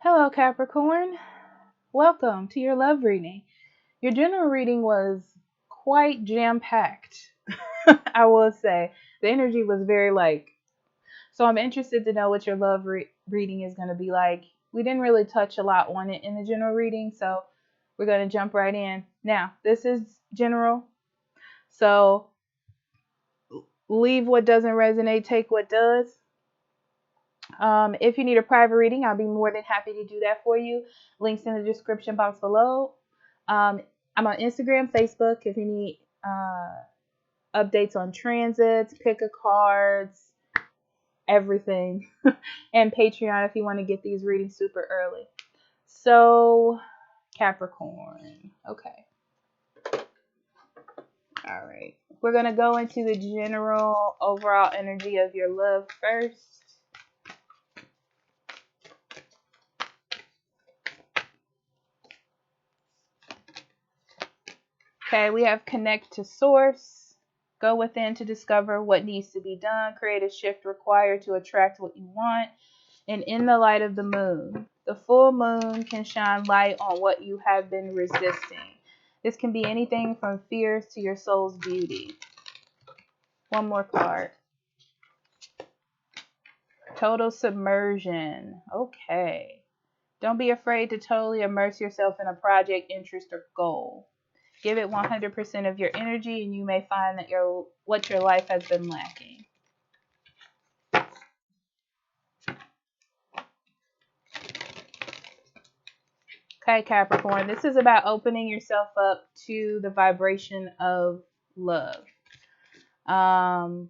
Hello, Capricorn. Welcome to your love reading. Your general reading was quite jam packed, I will say. The energy was very so I'm interested to know what your love reading is going to be like. We didn't really touch a lot on it in the general reading, so we're going to jump right in. Now, this is general, so leave what doesn't resonate, take what does. If you need a private reading, I'll be more than happy to do that for you. Links in the description box below. I'm on Instagram, Facebook if you need updates on transits, pick a cards, everything. And Patreon if you want to get these readings super early. So, Capricorn. Okay. All right. We're going to go into the general overall energy of your love first. Okay, we have connect to source. Go within to discover what needs to be done. Create a shift required to attract what you want. And in the light of the moon, the full moon can shine light on what you have been resisting. This can be anything from fears to your soul's beauty. One more card. Total submersion. Okay. Don't be afraid to totally immerse yourself in a project, interest, or goal. Give it 100% of your energy, and you may find that what your life has been lacking. Okay, Capricorn, this is about opening yourself up to the vibration of love. I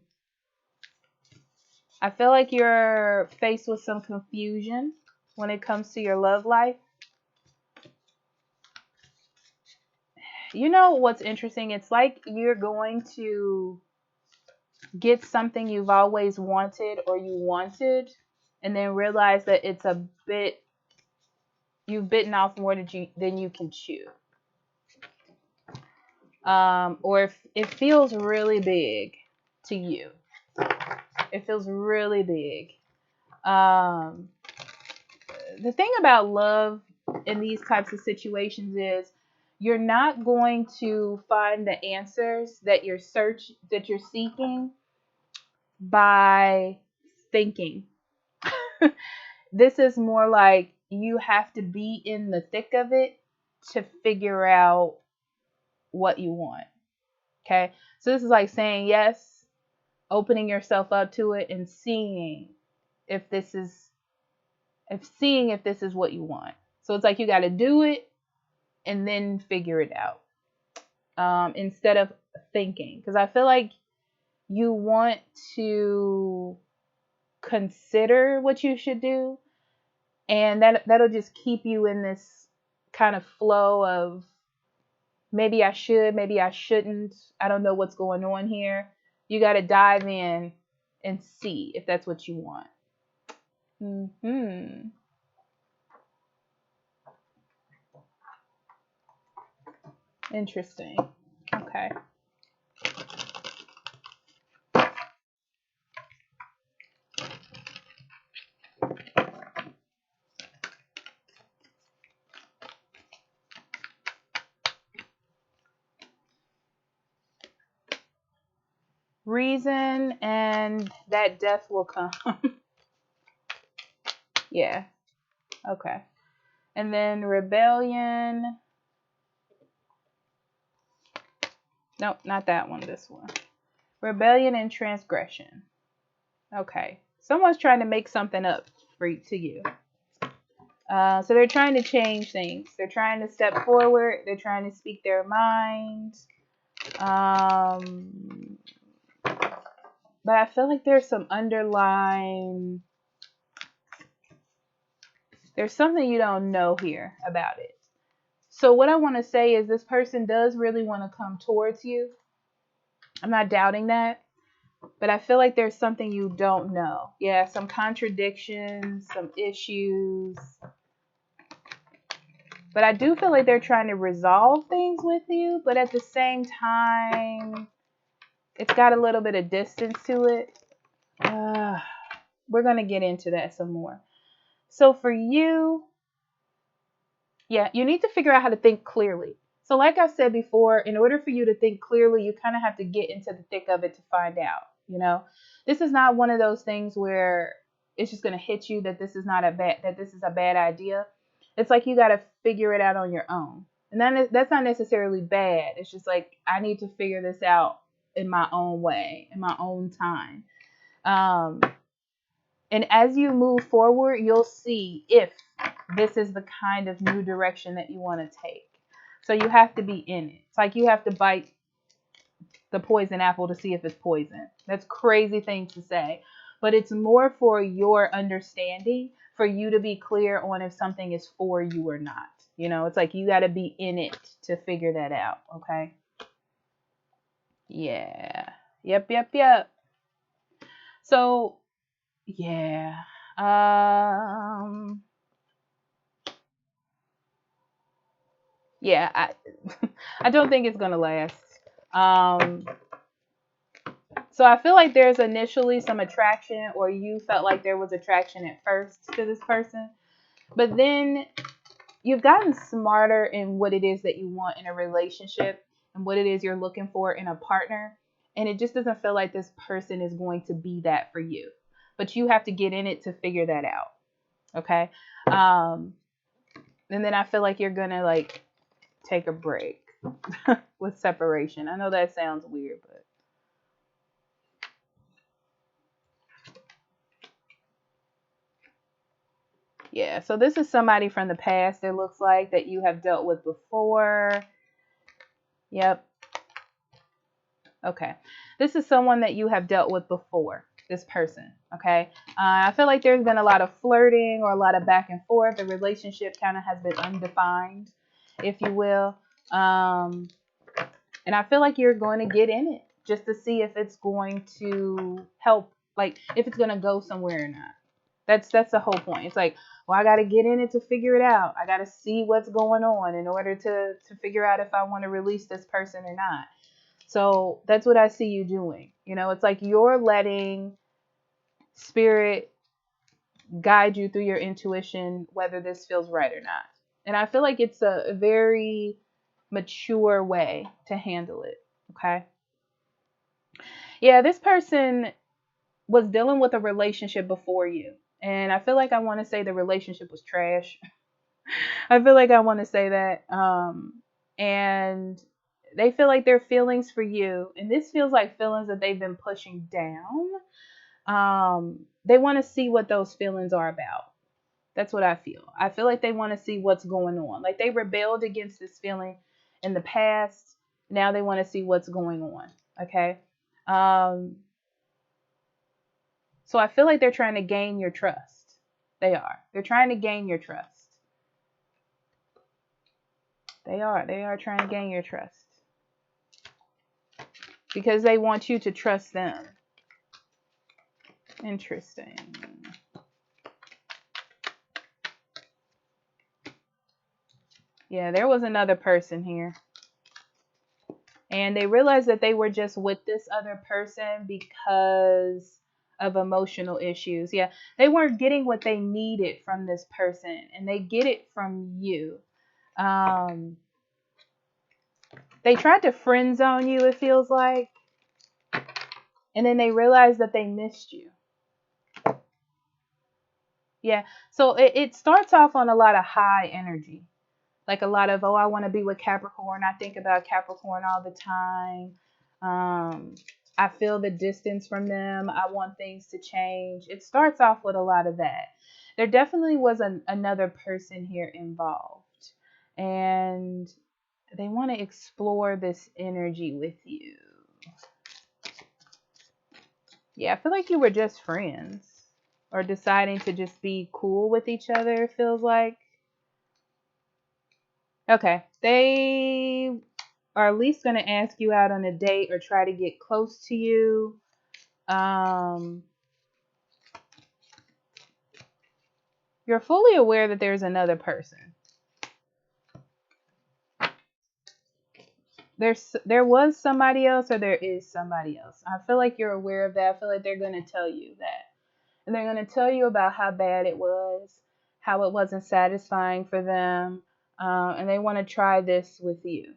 feel like you're faced with some confusion when it comes to your love life. You know what's interesting? It's like you're going to get something you've always wanted or you wanted, and then realize that it's a bit, you've bitten off more than you can chew. Or if it feels really big to you. It feels really big. The thing about love in these types of situations is you're not going to find the answers that you're seeking by thinking. This is more like you have to be in the thick of it to figure out what you want. Okay, so this is like saying yes, opening yourself up to it, and seeing if this is what you want. So it's like you got to do it and then figure it out, instead of thinking, because I feel like you want to consider what you should do, and that'll just keep you in this kind of flow of maybe I should, maybe I shouldn't, I don't know what's going on here. You got to dive in and see if that's what you want. Interesting. Okay. Reason and that death will come. Yeah. Okay. And then rebellion. Nope, not that one. This one. Rebellion and transgression. Okay. Someone's trying to make something up to you. So they're trying to change things. They're trying to step forward. They're trying to speak their mind. But I feel like there's some underlying, there's something you don't know here about it. So what I want to say is this person does really want to come towards you. I'm not doubting that. But I feel like there's something you don't know. Yeah, some contradictions, some issues. But I do feel like they're trying to resolve things with you. But at the same time, it's got a little bit of distance to it. We're going to get into that some more. So for you, Yeah, you need to figure out how to think clearly. So, like I said before, in order for you to think clearly, you kind of have to get into the thick of it to find out. You know, this is not one of those things where it's just going to hit you that this is a bad idea. It's like you got to figure it out on your own, and that's not necessarily bad. It's just like I need to figure this out in my own way, in my own time. Um, and as you move forward, you'll see if this is the kind of new direction that you want to take. So you have to be in it. It's like you have to bite the poison apple to see if it's poison. That's a crazy thing to say, but it's more for your understanding, for you to be clear on if something is for you or not. You know, it's like you got to be in it to figure that out. Okay. Yeah. Yep. So, yeah. Um, yeah, I don't think it's gonna last. Um, so I feel like there's initially some attraction, or you felt like there was attraction at first to this person, but then you've gotten smarter in what it is that you want in a relationship and what it is you're looking for in a partner, and it just doesn't feel like this person is going to be that for you. But you have to get in it to figure that out. Okay. Um, and then I feel like you're gonna like take a break with separation. I know that sounds weird, but yeah. So this is somebody from the past, it looks like, that you have dealt with before. Yep. Okay. This is someone that you have dealt with before, this person. Okay. I feel like there's been a lot of flirting or a lot of back and forth. The relationship kind of has been undefined, if you will. Um, and I feel like you're going to get in it just to see if it's going to help, like if it's going to go somewhere or not. That's the whole point. It's like, well, I got to get in it to figure it out. I got to see what's going on in order to figure out if I want to release this person or not. So that's what I see you doing. You know, it's like you're letting spirit guide you through your intuition, whether this feels right or not. And I feel like it's a very mature way to handle it. Okay. Yeah, this person was dealing with a relationship before you. And I feel like I want to say the relationship was trash. I feel like I want to say that. And they feel like their feelings for you, and this feels like feelings that they've been pushing down. They want to see what those feelings are about. That's what I feel. I feel like they want to see what's going on. Like they rebelled against this feeling in the past. Now they want to see what's going on. Okay. Um, so I feel like they're trying to gain your trust. They are. They're trying to gain your trust. They are. They are trying to gain your trust because they want you to trust them. Interesting. Yeah, there was another person here. And they realized that they were just with this other person because of emotional issues. Yeah, they weren't getting what they needed from this person, and they get it from you. Um, they tried to friend zone you, it feels like, and then they realized that they missed you. Yeah, so it starts off on a lot of high energy. Like a lot of, oh, I want to be with Capricorn. I think about Capricorn all the time. I feel the distance from them. I want things to change. It starts off with a lot of that. There definitely was another person here involved. And they want to explore this energy with you. Yeah, I feel like you were just friends or deciding to just be cool with each other, it feels like. Okay. They are at least going to ask you out on a date or try to get close to you. Um, you're fully aware that there's another person. There was somebody else or there is somebody else. I feel like you're aware of that. I feel like they're going to tell you that. And they're going to tell you about how bad it was, how it wasn't satisfying for them. and they want to try this with you.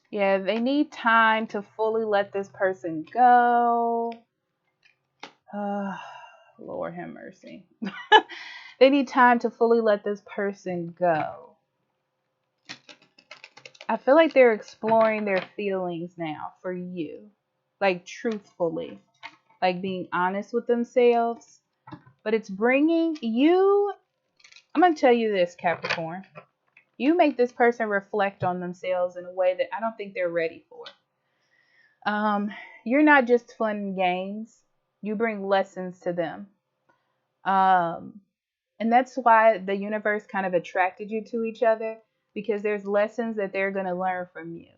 Yeah, they need time to fully let this person go. Lord have mercy. They need time to fully let this person go. I feel like they're exploring their feelings now for you, like truthfully, like being honest with themselves. But it's bringing you, I'm going to tell you this, Capricorn. You make this person reflect on themselves in a way that I don't think they're ready for. Um, you're not just fun and games. You bring lessons to them. Um, and that's why the universe kind of attracted you to each other, because there's lessons that they're going to learn from you.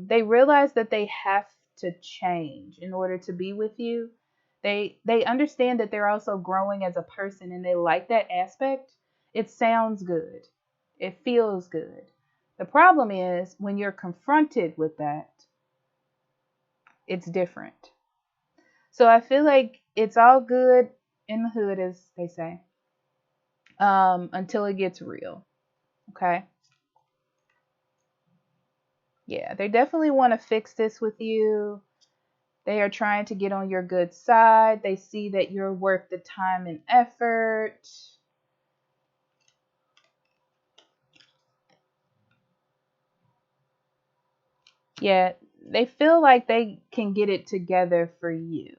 They realize that they have to change in order to be with you. They understand that they're also growing as a person, and they like that aspect. It sounds good. It feels good. The problem is when you're confronted with that, it's different. So I feel like it's all good in the hood, as they say, until it gets real. Okay. Yeah, they definitely want to fix this with you. They are trying to get on your good side. They see that you're worth the time and effort. Yeah, they feel like they can get it together for you.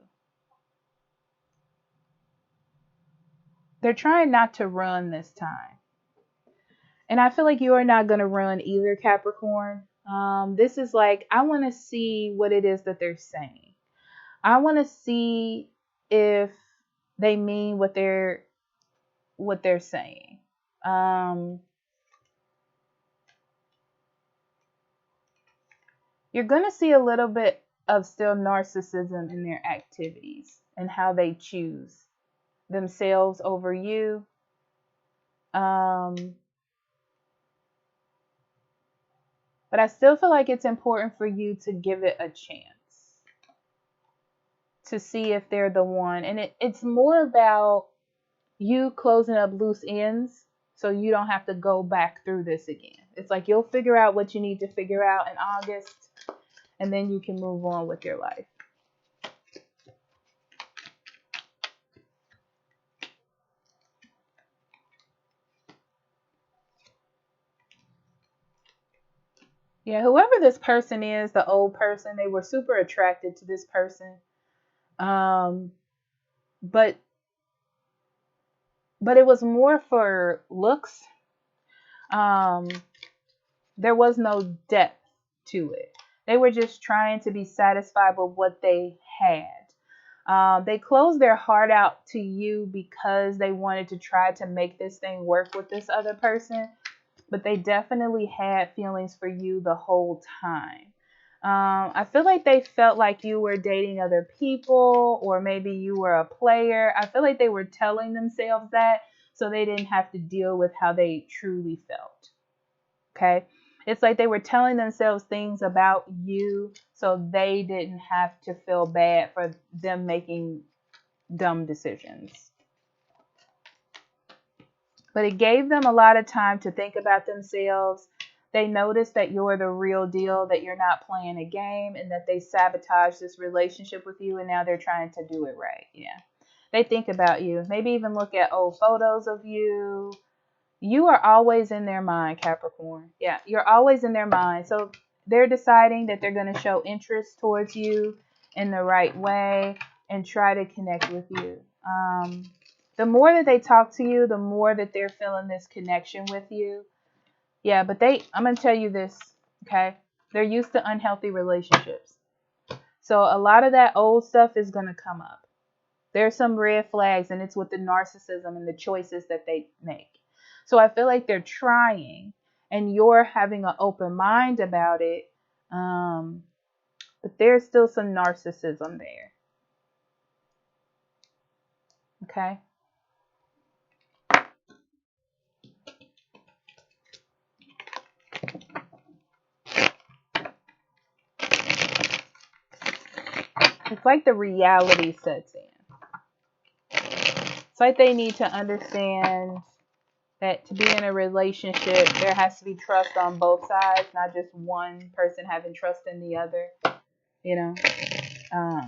They're trying not to run this time. And I feel like you are not going to run either, Capricorn. This is like, I want to see what it is that they're saying. I want to see if they mean what they're saying. Um, you're going to see a little bit of still narcissism in their activities and how they choose themselves over you. Um, but I still feel like it's important for you to give it a chance to see if they're the one. And it's more about you closing up loose ends so you don't have to go back through this again. It's like you'll figure out what you need to figure out in August, and then you can move on with your life. Yeah, whoever this person is, the old person, they were super attracted to this person. Um, but but it was more for looks. Um, there was no depth to it. They were just trying to be satisfied with what they had. They closed their heart out to you because they wanted to try to make this thing work with this other person, but they definitely had feelings for you the whole time. I feel like they felt like you were dating other people, or maybe you were a player. I feel like they were telling themselves that so they didn't have to deal with how they truly felt. Okay. It's like they were telling themselves things about you so they didn't have to feel bad for them making dumb decisions. But it gave them a lot of time to think about themselves. They noticed that you're the real deal, that you're not playing a game, and that they sabotaged this relationship with you, and now they're trying to do it right. Yeah. They think about you. Maybe even look at old photos of you. You are always in their mind, Capricorn. Yeah, you're always in their mind. So they're deciding that they're going to show interest towards you in the right way and try to connect with you. The more that they talk to you, the more that they're feeling this connection with you. Yeah, but I'm going to tell you this, okay? They're used to unhealthy relationships. So a lot of that old stuff is going to come up. There's some red flags, and it's with the narcissism and the choices that they make. So I feel like they're trying, and you're having an open mind about it. But there's still some narcissism there. Okay. It's like the reality sets in. It's like they need to understand that to be in a relationship, there has to be trust on both sides, not just one person having trust in the other. You know, um,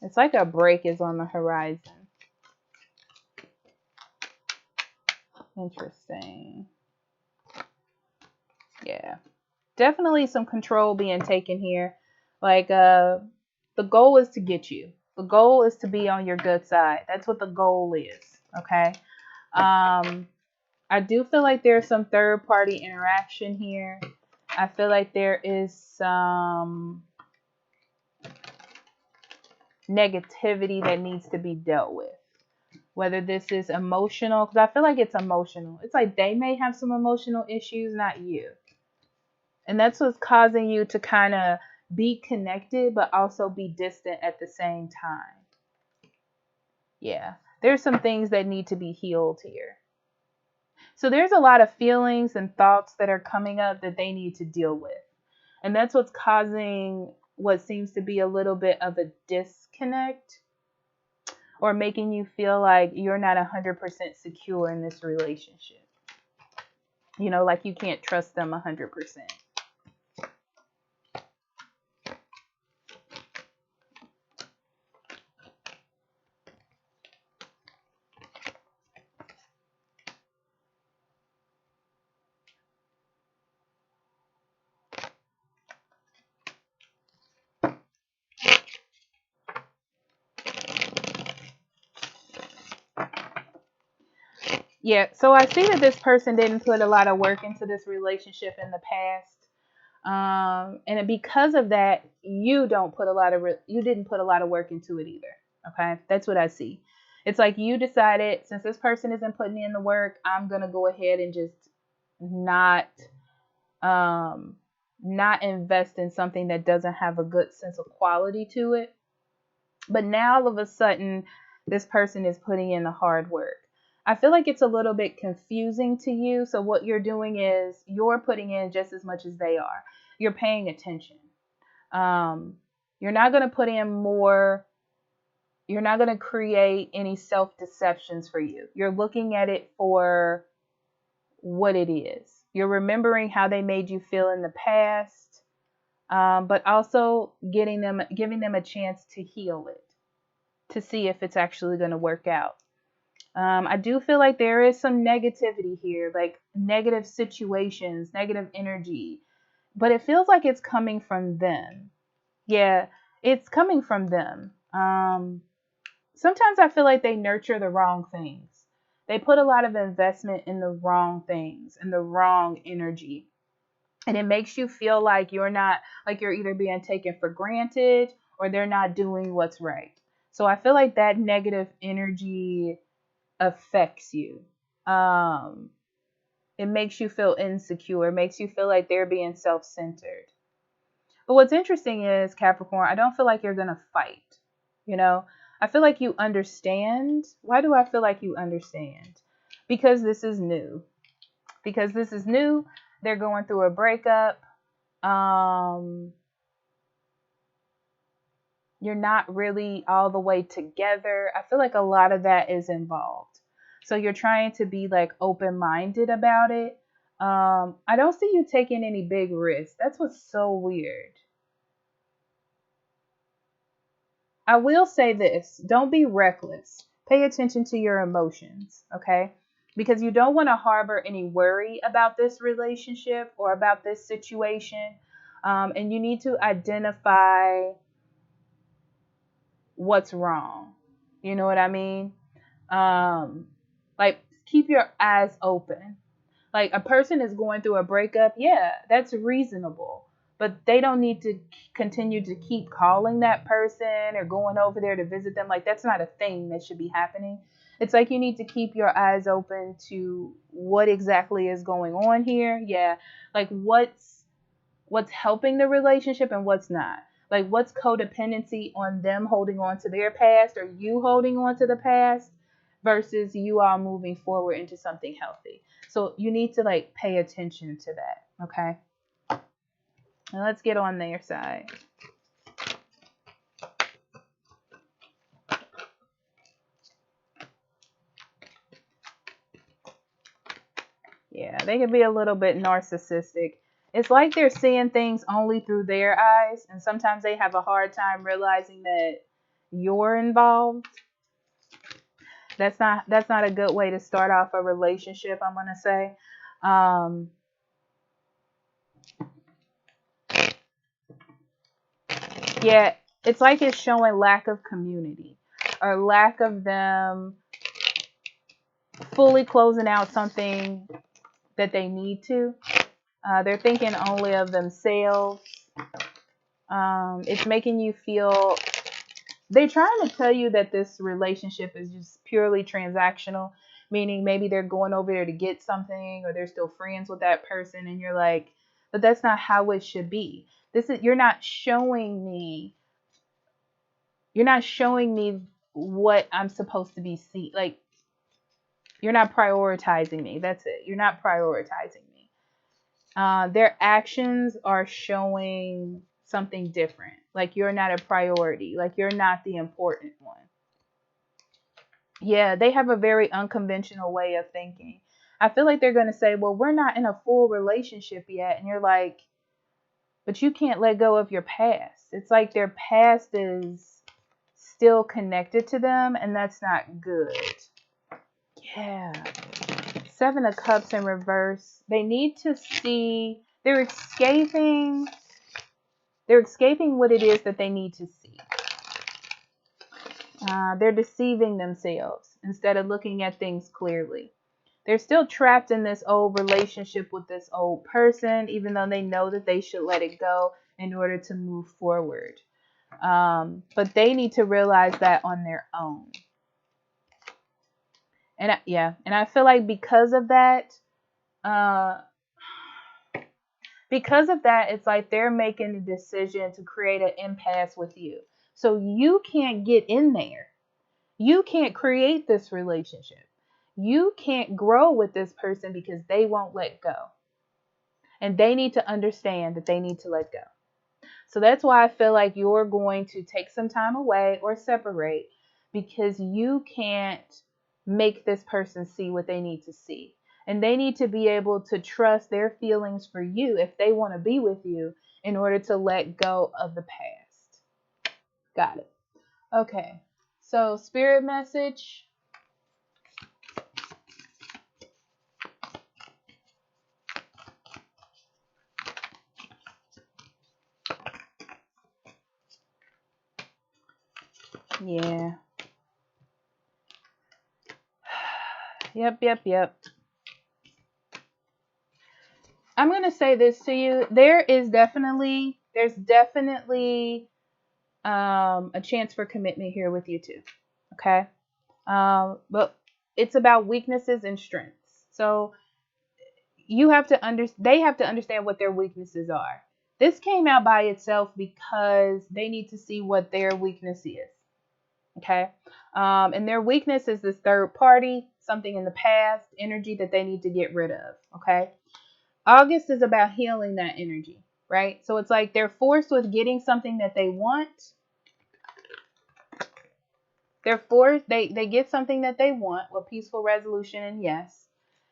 it's like a break is on the horizon. Interesting. Yeah, definitely some control being taken here. Like, the goal is to get you. The goal is to be on your good side. That's what the goal is. Okay. Um, I do feel like there's some third party interaction here. I feel like there is some negativity that needs to be dealt with. Whether this is emotional, because I feel like it's emotional. It's like they may have some emotional issues, not you. And that's what's causing you to kind of be connected, but also be distant at the same time. Yeah, there's some things that need to be healed here. So there's a lot of feelings and thoughts that are coming up that they need to deal with. And that's what's causing what seems to be a little bit of a disconnect, or making you feel like you're not 100% secure in this relationship. You know, like you can't trust them 100%. Yeah, so I see that this person didn't put a lot of work into this relationship in the past. And because of that, you didn't put a lot of work into it either. Okay, that's what I see. It's like you decided, since this person isn't putting in the work, I'm gonna go ahead and just not um not invest in something that doesn't have a good sense of quality to it. But now all of a sudden, this person is putting in the hard work. I feel like it's a little bit confusing to you. So what you're doing is you're putting in just as much as they are. You're paying attention. Um, you're not going to put in more. You're not going to create any self deceptions for you. You're looking at it for what it is. You're remembering how they made you feel in the past, but also giving them a chance to heal it, to see if it's actually going to work out. I do feel like there is some negativity here, like negative situations, negative energy, but it feels like it's coming from them. Yeah, it's coming from them. Sometimes I feel like they nurture the wrong things. They put a lot of investment in the wrong things and the wrong energy. And it makes you feel like you're either being taken for granted or they're not doing what's right. So I feel like that negative energy affects you. Um, it makes you feel insecure, it makes you feel like they're being self centered. But what's interesting is, Capricorn, I don't feel like you're going to fight. You know, I feel like you understand. Why do I feel like you understand? Because this is new. Because this is new. They're going through a breakup. Um, you're not really all the way together. I feel like a lot of that is involved. So you're trying to be like open minded about it. I don't see you taking any big risks. That's what's so weird. I will say this, don't be reckless. Pay attention to your emotions, okay? Because you don't want to harbor any worry about this relationship or about this situation. And you need to identify what's wrong. You know what I mean? Um, like, keep your eyes open. Like, a person is going through a breakup, yeah, that's reasonable. But they don't need to continue to keep calling that person or going over there to visit them. Like, that's not a thing that should be happening. It's like you need to keep your eyes open to what exactly is going on here. Yeah, like what's helping the relationship and what's not. Like, what's codependency on them holding on to their past or you holding on to the past versus you all moving forward into something healthy. So you need to like pay attention to that. Okay. And let's get on their side. Yeah, they can be a little bit narcissistic. It's like they're seeing things only through their eyes, and sometimes they have a hard time realizing that you're involved. That's not a good way to start off a relationship, I'm gonna say. Um, yeah, it's like it's showing lack of community or lack of them fully closing out something that they need to. They're thinking only of themselves. It's making you feel they're trying to tell you that this relationship is just purely transactional, meaning maybe they're going over there to get something or they're still friends with that person, and you're like, but that's not how it should be. This is you're not showing me what I'm supposed to be see like you're not prioritizing me. That's it. You're not prioritizing me. Their actions are showing something different. Like you're not a priority. Like you're not the important one. Yeah, they have a very unconventional way of thinking. I feel like they're going to say, well, we're not in a full relationship yet. And you're like, but you can't let go of your past. It's like their past is still connected to them, and that's not good. Yeah. Seven of Cups in reverse. They need to see, they're escaping what it is that they need to see. They're deceiving themselves instead of looking at things clearly. They're still trapped in this old relationship with this old person, even though they know that they should let it go in order to move forward. But they need to realize that on their own. And I feel like uh, because of that, it's like they're making a decision to create an impasse with you. So you can't get in there. You can't create this relationship. You can't grow with this person because they won't let go. And they need to understand that they need to let go. So that's why I feel like you're going to take some time away or separate because you can't make this person see what they need to see. And they need to be able to trust their feelings for you if they want to be with you in order to let go of the past. Got it. Okay. So, spirit message. Yeah. Yep. I'm going to say this to you. There's definitely a chance for commitment here with you too. Okay. But it's about weaknesses and strengths. So they have to understand what their weaknesses are. This came out by itself because they need to see what their weakness is. Okay. And their weakness is this third party, something in the past, energy that they need to get rid of. Okay. August is about healing that energy, right? So it's like they're forced with getting something that they want. They're forced, they get something that they want with peaceful resolution, and yes,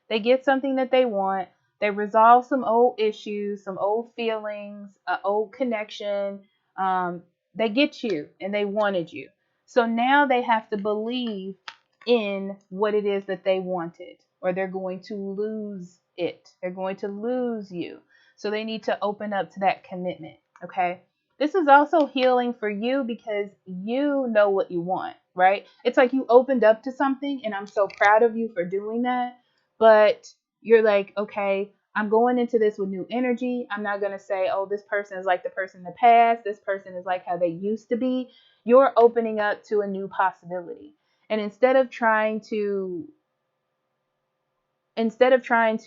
they get something that they want. They resolve some old issues, some old feelings, an old connection. They get you and they wanted you. So now they have to believe in what it is that they wanted, or they're going to lose it. They're going to lose you. So they need to open up to that commitment. Okay. This is also healing for you because you know what you want, right? It's like you opened up to something, and I'm so proud of you for doing that. But you're like, okay, I'm going into this with new energy. I'm not going to say, oh, this person is like the person in the past. This person is like how they used to be. You're opening up to a new possibility. And instead of trying to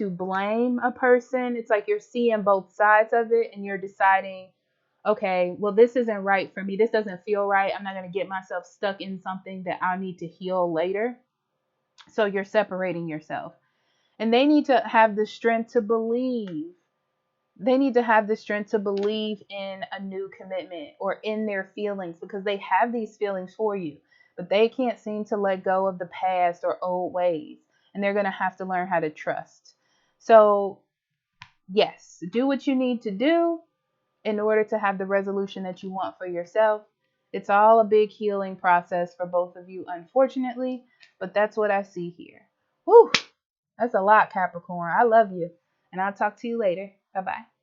blame a person, it's like you're seeing both sides of it and you're deciding, okay, well, this isn't right for me. This doesn't feel right. I'm not going to get myself stuck in something that I need to heal later. So you're separating yourself. And they need to have the strength to believe. They need to have the strength to believe in a new commitment or in their feelings, because they have these feelings for you, but they can't seem to let go of the past or old ways. And they're going to have to learn how to trust. So, yes, do what you need to do in order to have the resolution that you want for yourself. It's all a big healing process for both of you, unfortunately, but that's what I see here. Whew, that's a lot, Capricorn. I love you, and I'll talk to you later. Bye bye.